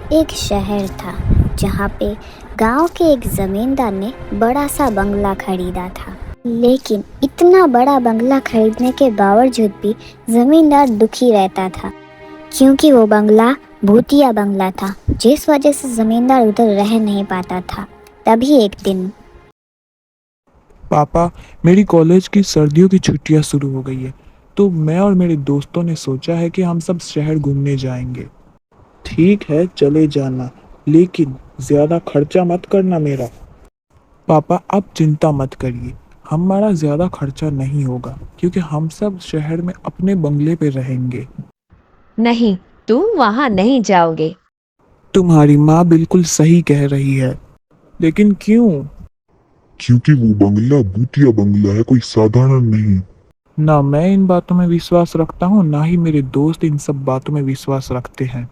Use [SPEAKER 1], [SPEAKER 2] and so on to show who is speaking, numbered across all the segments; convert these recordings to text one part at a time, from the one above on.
[SPEAKER 1] एक शहर था जहाँ पे गांव के एक जमींदार ने बड़ा सा बंगला खरीदा था। लेकिन इतना बड़ा बंगला खरीदने के बावजूद भी जमींदार दुखी रहता था, क्योंकि वो बंगला भूतिया बंगला था, जिस वजह से जमींदार उधर रह नहीं पाता था। तभी एक दिन
[SPEAKER 2] पापा, मेरी कॉलेज की सर्दियों की छुट्टियां शुरू हो गई है। तो मैं और मेरे दोस्तों ने सोचा है कि हम सब शहर घूमने जाएंगे। ठीक है, चले जाना, लेकिन ज्यादा खर्चा मत करना मेरा। पापा, आप चिंता मत करिए, हमारा ज्यादा खर्चा नहीं होगा क्योंकि हम सब शहर में अपने बंगले पे रहेंगे।
[SPEAKER 3] नहीं, तुम वहां नहीं जाओगे।
[SPEAKER 2] तुम्हारी माँ बिल्कुल सही कह रही है, लेकिन क्यों?
[SPEAKER 4] क्योंकि वो बंगला भूतिया बंगला है, कोई साधारण नहीं।
[SPEAKER 2] ना मैं इन बातों में विश्वास रखता हूँ, ना ही मेरे दोस्त इन सब बातों में विश्वास रखते हैं।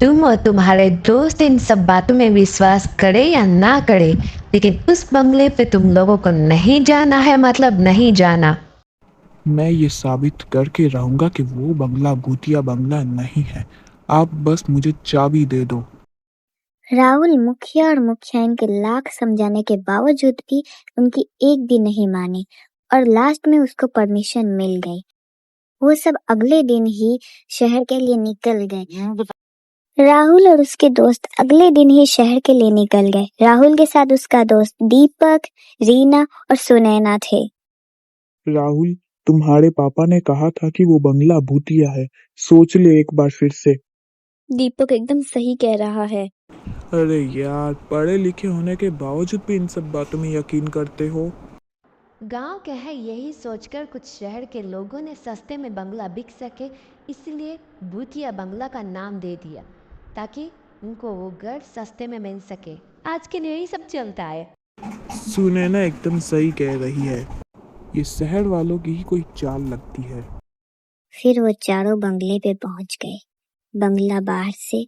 [SPEAKER 3] तुम और तुम्हारे दोस्त इन सब बातों में विश्वास करे या ना करे, लेकिन उस बंगले पे तुम लोगों को नहीं जाना है, मतलब नहीं जाना।
[SPEAKER 2] मैं ये साबित करके रहूंगा कि वो बंगला भूतिया बंगला नहीं है। आप बस मुझे चाबी दे दो।
[SPEAKER 1] राहुल मुखिया और मुखियाइन के लाख समझाने के बावजूद भी उनकी एक भी नहीं मानी और लास्ट में उसको परमिशन मिल गई। वो सब अगले दिन ही शहर के लिए निकल गए। राहुल और उसके दोस्त अगले दिन ही शहर के लिए निकल गए। राहुल के साथ उसका दोस्त दीपक, रीना और सुनैना थे।
[SPEAKER 2] राहुल, तुम्हारे पापा ने कहा था कि वो बंगला भूतिया है। सोच ले एक बार फिर से।
[SPEAKER 5] दीपक एकदम सही कह रहा है।
[SPEAKER 2] अरे यार, पढ़े लिखे होने के बावजूद भी इन सब बातों में यकीन करते हो।
[SPEAKER 3] गांव के है यही सोचकर कुछ शहर के लोगों ने सस्ते में बंगला बिक सके, इसलिए भूतिया बंगला का नाम दे दिया, ताकि उनको वो घर सस्ते में मिल सके। आज के लिए यही सब चलता है।
[SPEAKER 2] सुनैना एकदम सही कह रही है, ये शहर वालों की ही कोई चाल लगती है।
[SPEAKER 1] फिर वो चारों बंगले पे पहुंच गए। बंगला बाहर से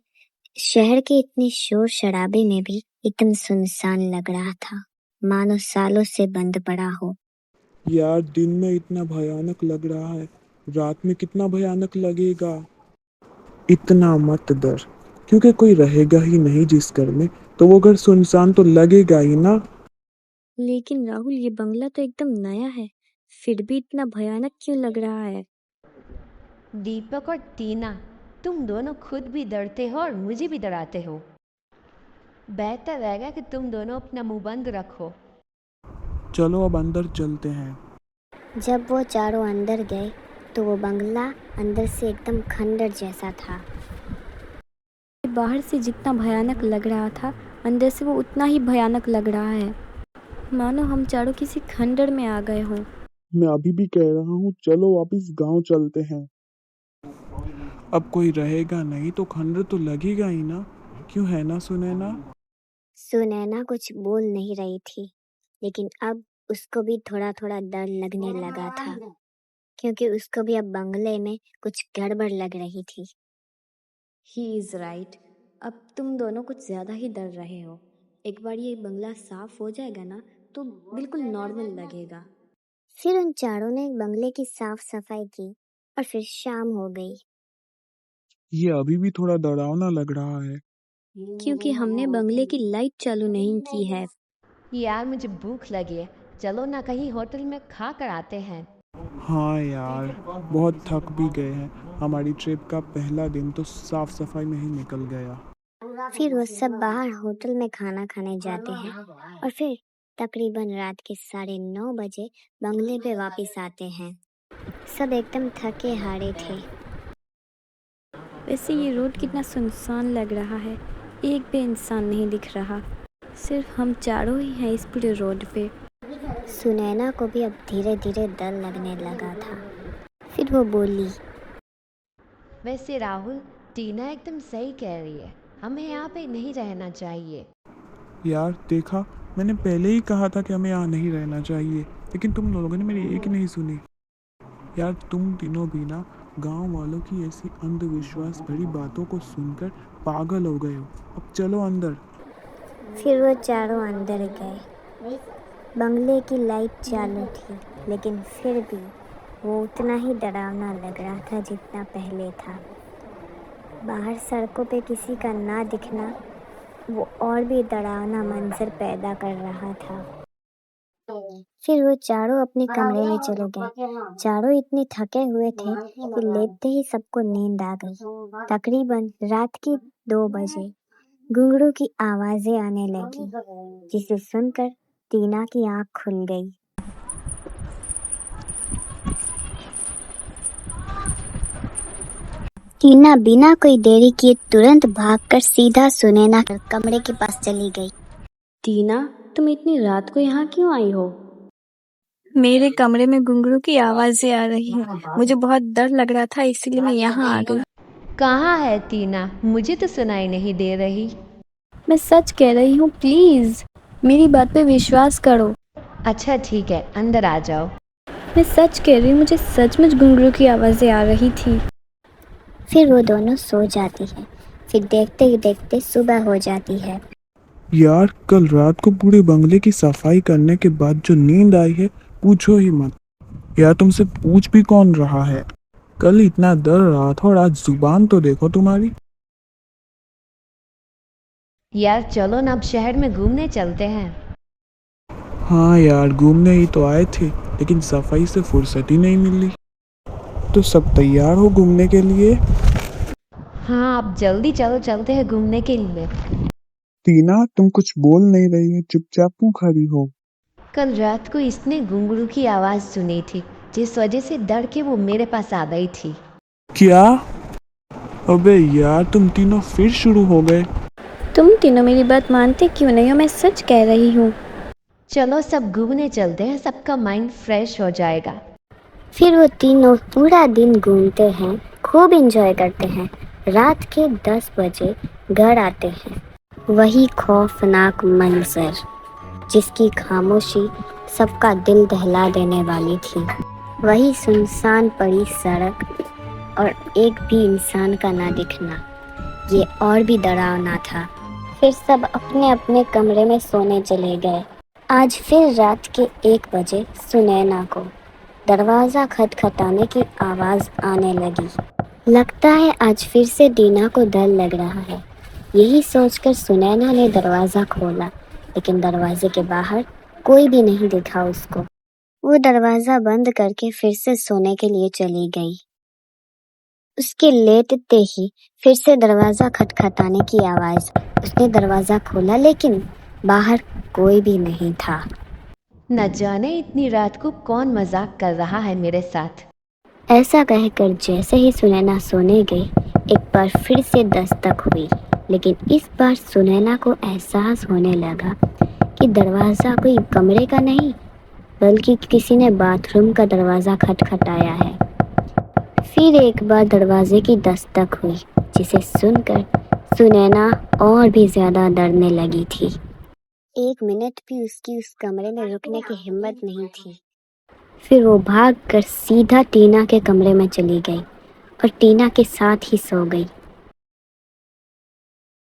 [SPEAKER 1] शहर के इतने शोर शराबे में भी एकदम सुनसान लग रहा था, मानो सालों से बंद पड़ा हो।
[SPEAKER 2] यार, दिन में इतना भयानक लग रहा है, रात में कितना भयानक लगेगा। इतना मत डर, क्योंकि कोई रहेगा ही नहीं जिस घर में, तो वो घर सुनसान तो लगेगा ही ना।
[SPEAKER 5] लेकिन राहुल, ये बंगला तो एकदम नया है, फिर भी इतना भयानक क्यों लग रहा है?
[SPEAKER 3] दीपक और टीना, तुम दोनों खुद भी डरते हो और मुझे भी डराते हो। बेहतर रहेगा कि तुम दोनों अपना मुंह बंद रखो।
[SPEAKER 2] चलो अब अंदर चलते हैं।
[SPEAKER 1] जब वो चारों अंदर गए तो वो बंगला अंदर से एकदम खंडर जैसा था।
[SPEAKER 5] बाहर से जितना भयानक लग रहा था, अंदर से वो उतना ही भयानक लग रहा है, मानो हम चारों किसी खंडर में आ गए हों।
[SPEAKER 2] मैं अभी भी कह रहा हूँ, चलो वापिस गांव चलते हैं। अब कोई रहेगा नहीं तो खंडर तो लगेगा ही ना, क्यों है ना सुनैना?
[SPEAKER 1] सुनैना कुछ बोल नहीं रही थी, लेकिन अब उसको भी थोड़ा थोड़ा डर लगने लगा था, क्योंकि उसको भी अब बंगले में कुछ गड़बड़ लग रही थी।
[SPEAKER 5] He is right. अब तुम दोनों कुछ ज़्यादा ही डर रहे हो। एक बार ये बंगला साफ हो जाएगा ना, तो बिल्कुल नॉर्मल लगेगा।
[SPEAKER 1] फिर उन चारों ने बंगले की साफ सफाई की और फिर शाम हो गई।
[SPEAKER 2] ये अभी भी थोड़ा डरावना लग रहा है।
[SPEAKER 5] क्योंकि हमने बंगले की लाइट चालू नहीं की है।
[SPEAKER 3] यार, मुझे भूख लगी है, चलो ना कहीं होटल में खा कर आते हैं।
[SPEAKER 2] हाँ यार, बहुत थक भी गए हैं। हमारी ट्रिप का पहला दिन तो साफ सफाई में ही निकल गया।
[SPEAKER 1] फिर वो सब बाहर होटल में खाना खाने जाते हैं और फिर तकरीबन रात के 9:30 बजे बंगले पे वापस आते हैं। सब एकदम थके हारे थे।
[SPEAKER 5] वैसे ये रोड कितना सुनसान लग रहा है, एक भी इंसान नहीं दिख रहा, सिर्फ हम चारों ही हैं इस पूरे रोड पे।
[SPEAKER 1] सुनैना को भी अब धीरे धीरे डर लगने लगा था। फिर वो बोली,
[SPEAKER 3] वैसे राहुल, टीना एकदम सही कह रही है, हमें यहाँ पे नहीं रहना चाहिए।
[SPEAKER 2] यार देखा, मैंने पहले ही कहा था कि हमें यहाँ नहीं रहना चाहिए, लेकिन तुम लोगों ने मेरी एक ही नहीं सुनी। यार, तुम तीनों भी ना गांव वालों की ऐसी अंधविश्वास भरी बातों को सुनकर पागल हो गए हो। अब चलो अंदर।
[SPEAKER 1] फिर वो चारों अंदर गए। बंगले की लाइट चालू थी, लेकिन फिर भी वो उतना ही डरावना लग रहा था जितना पहले था। बाहर सड़कों पे किसी का ना दिखना वो और भी डरावना मंजर पैदा कर रहा था। फिर वो चारों अपने कमरे में चले गए। चारों इतने थके हुए थे कि लेटते ही सबको नींद आ गई। तकरीबन रात के 2 बजे घुंघरू की आवाजें आने लगी, जिसे सुनकर टीना की आंख खुल गई। टीना बिना कोई देरी किए तुरंत भागकर सीधा सुनैना के कमरे के पास चली गई।
[SPEAKER 5] टीना, तुम इतनी रात को यहाँ क्यों आई हो? मेरे कमरे में घुंघरू की आवाजें आ रही हैं। मुझे बहुत डर लग रहा था, इसीलिए मैं यहाँ आ गई।
[SPEAKER 3] कहाँ है टीना? मुझे तो सुनाई नहीं दे रही।
[SPEAKER 5] मैं सच कह रही हूँ, प्लीज मेरी बात पे विश्वास करो।
[SPEAKER 3] अच्छा ठीक है, अंदर आ जाओ।
[SPEAKER 5] मैं सच कह रही हूँ, मुझे सचमुच घुंघरू की आवाजें आ रही थी।
[SPEAKER 1] फिर वो दोनों सो जाती है। फिर देखते ही देखते सुबह हो जाती है।
[SPEAKER 2] यार, कल रात को पूरे बंगले की सफाई करने के बाद जो नींद आई है, पूछो ही मत। यार, तुमसे पूछ भी कौन रहा है? कल इतना डर रहा था और आज जुबान तो देखो तुम्हारी।
[SPEAKER 3] यार चलो ना, अब शहर में घूमने चलते हैं।
[SPEAKER 2] हाँ यार, घूमने ही तो आए थे, लेकिन सफाई से फुर्सत ही नहीं मिली। तो सब तैयार हो घूमने के लिए?
[SPEAKER 3] हाँ, अब जल्दी चलो, चलते हैं घूमने के लिए।
[SPEAKER 2] टीना, तुम कुछ बोल नहीं रही हो, चुपचाप क्यों खड़ी हो?
[SPEAKER 3] कल रात को इसने घुंघरू की आवाज़ सुनी थी, जिस वजह से डर के वो मेरे पास आ गई थी।
[SPEAKER 2] क्या? अबे यार, तुम तीनों फिर शुरू हो गए।
[SPEAKER 5] तुम तीनों मेरी बात मानते क्यों नहीं हो? मैं सच कह रही हूँ।
[SPEAKER 3] चलो सब घूमने चलते हैं, सबका माइंड फ्रेश हो जाएगा।
[SPEAKER 1] फिर वो तीनों पूरा दिन घूमते हैं, खूब एंजॉय करते हैं। रात के 10 बजे घर आते हैं। वही खौफनाक मंजर, जिसकी खामोशी सबका दिल दहला देने वाली थी। वही सुनसान पड़ी सड़क और एक भी इंसान का ना दिखना, ये और भी डरावना था। फिर सब अपने अपने कमरे में सोने चले गए। आज फिर रात के 1 बजे सुनैना को दरवाज़ा खटखटाने की आवाज़ आने लगी। लगता है आज फिर से टीना को डर लग रहा है। यही सोचकर सुनैना ने दरवाज़ा खोला, लेकिन दरवाजे के बाहर कोई भी नहीं दिखा उसको। वो दरवाज़ा बंद करके फिर से सोने के लिए चली गई। उसके लेटते ही फिर से दरवाज़ा खटखटाने की आवाज़। उसने दरवाज़ा खोला, लेकिन बाहर कोई भी नहीं था।
[SPEAKER 3] न जाने इतनी रात को कौन मजाक कर रहा है मेरे साथ।
[SPEAKER 1] ऐसा कहकर जैसे ही सुनैना सोने गई, एक बार फिर से दस्तक हुई। लेकिन इस बार सुनैना को एहसास होने लगा कि दरवाज़ा कोई कमरे का नहीं, बल्कि किसी ने बाथरूम का दरवाज़ा खटखटाया है। फिर एक बार दरवाजे की दस्तक हुई, जिसे सुनकर सुनैना और भी ज़्यादा डरने लगी थी। 1 मिनट भी उसकी उस कमरे में रुकने की हिम्मत नहीं थी। फिर वो भागकर सीधा टीना के कमरे में चली गई और टीना के साथ ही सो गई।